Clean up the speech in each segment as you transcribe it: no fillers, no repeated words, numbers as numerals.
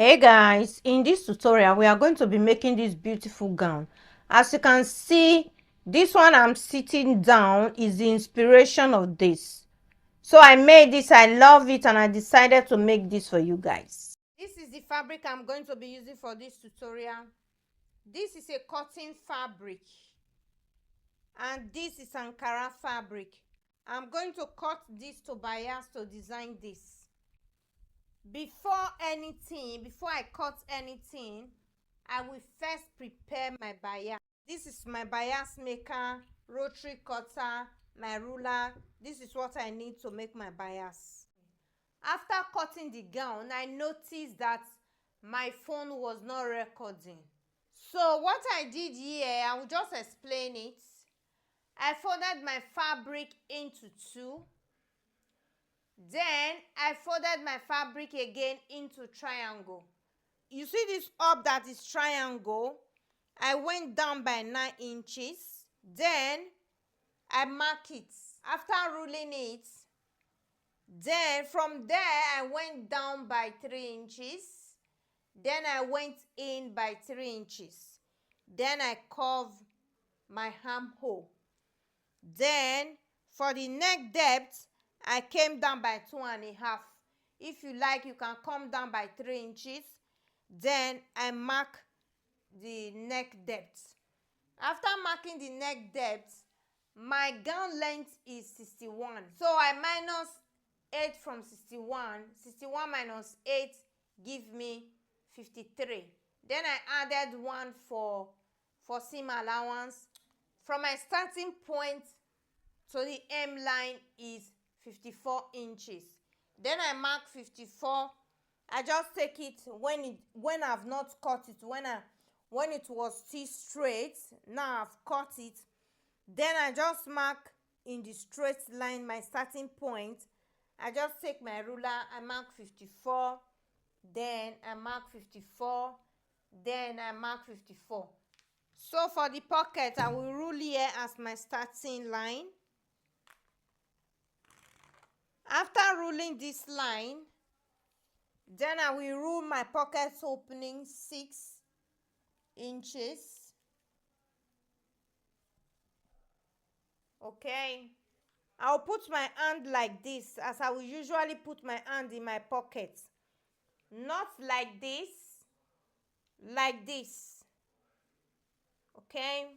Hey guys, in this tutorial we are going to be making this beautiful gown. As you can see, this one I'm sitting down is the inspiration of this. So I made this, I love it, and I decided to make this for you guys. This is the fabric I'm going to be using for this tutorial. This is a cotton fabric and this is Ankara fabric. I'm going to cut this to bias to design this. Before I cut anything, I will first prepare my bias. This is my bias maker, rotary cutter, my ruler. This is what I need to make my bias. After cutting the gown, I noticed that my phone was not recording. So what I did here, I will just explain it. I folded my fabric into two. Then I folded my fabric again into triangle. You see this up that is triangle? I went down by 9 inches. Then I mark it. After ruling it, then from there I went down by 3 inches. Then I went in by 3 inches. Then I curve my armhole. Then for the neck depth, I came down by 2.5. If you like, you can come down by 3 inches. Then I mark the neck depth. After marking the neck depth, my gown length is 61. So I minus 8 from 61. 61 minus 8 give me 53. Then I added 1 for seam allowance. From my starting point to the hem line is 54 inches. Then I mark 54. I just take it when I've not cut it, when it was still straight. Now I've cut it. Then I just mark in the straight line my starting point. I just take my ruler, I mark 54. Then I mark 54. Then I mark 54. So for the pocket, I will rule here as my starting line. After ruling this line, then I will rule my pocket opening 6 inches. Okay. I'll put my hand like this, as I will usually put my hand in my pocket. Not like this, like this. Okay.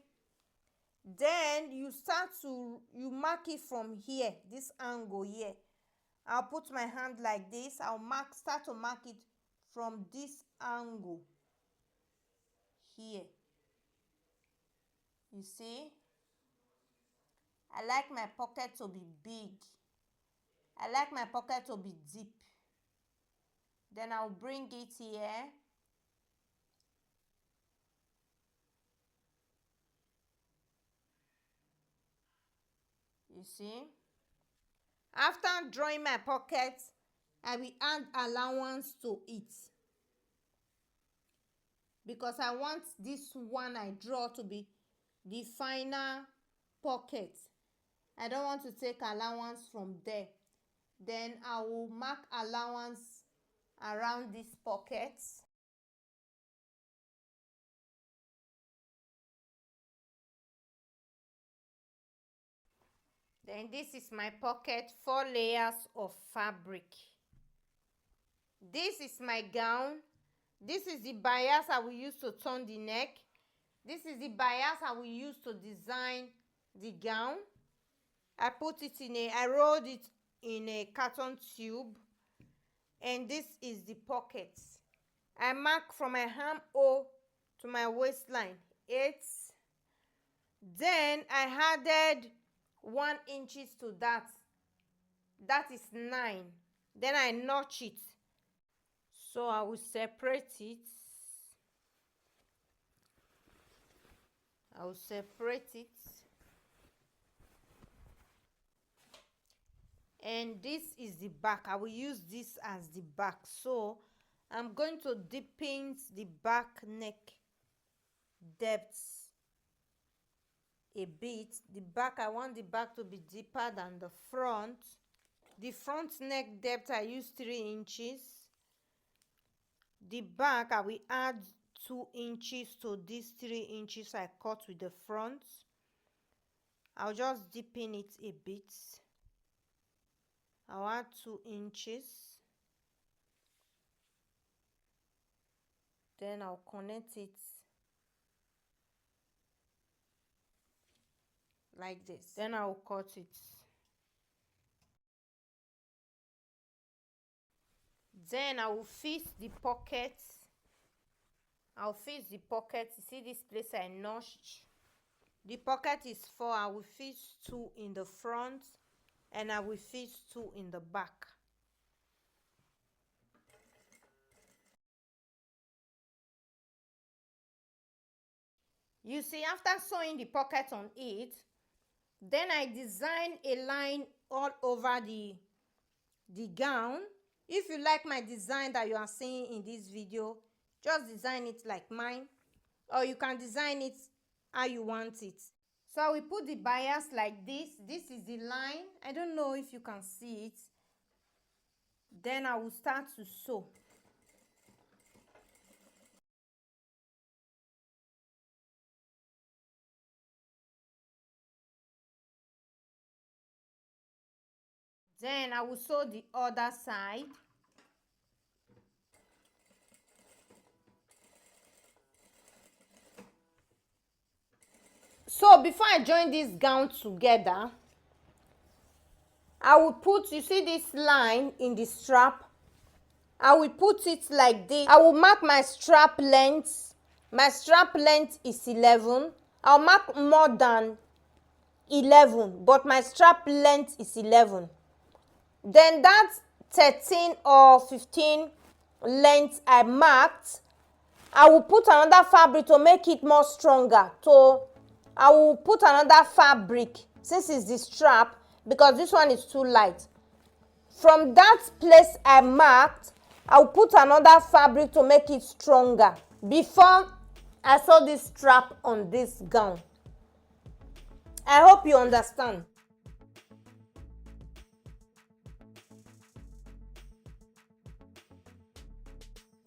Then you mark it from here, this angle here. I'll put my hand like this. I'll start to mark it from this angle here. You see? I like my pocket to be big. I like my pocket to be deep. Then I'll bring it here. You see? After drawing my pocket, I will add allowance to it, because I want this one I draw to be the final pocket. I don't want to take allowance from there. Then I will mark allowance around this pocket. Then this is my pocket, 4 layers of fabric. This is my gown. This is the bias I will use to turn the neck. This is the bias I will use to design the gown. I rolled it in a carton tube. And this is the pocket. I mark from my armhole to my waistline 8. Then I added 1 inches to that. That is 9. Then I notch it. So I will separate it. And this is the back. I will use this as the back. So I'm going to deepen the back neck depth a bit. I want the back to be deeper than the front. The front neck depth I use 3 inches. The back, I will add 2 inches to these 3 inches I cut with the front. I'll just deepen it a bit. I'll add 2 inches. Then I'll connect it like this. Then I'll cut it. Then I will fix the pocket. I'll fix the pocket. You see this place I notched? The pocket is 4. I will fix 2 in the front and I will fix 2 in the back. You see, after sewing the pocket on it, then I design a line all over the gown. If you like my design that you are seeing in this video, just design it like mine, or you can design it how you want it. So I will put the bias like this. This is the line. I don't know if you can see it. Then I will start to sew. Then I will sew the other side. So before I join this gown together, I will put, you see this line in the strap? I will put it like this. I will mark my strap length. My strap length is 11. I'll mark more than 11, but my strap length is 11. Then that 13 or 15 length I marked, I will put another fabric to make it more stronger. So I will put another fabric since it's the strap, because this one is too light. From that place I marked, I will put another fabric to make it stronger before I sew this strap on this gown. I hope you understand.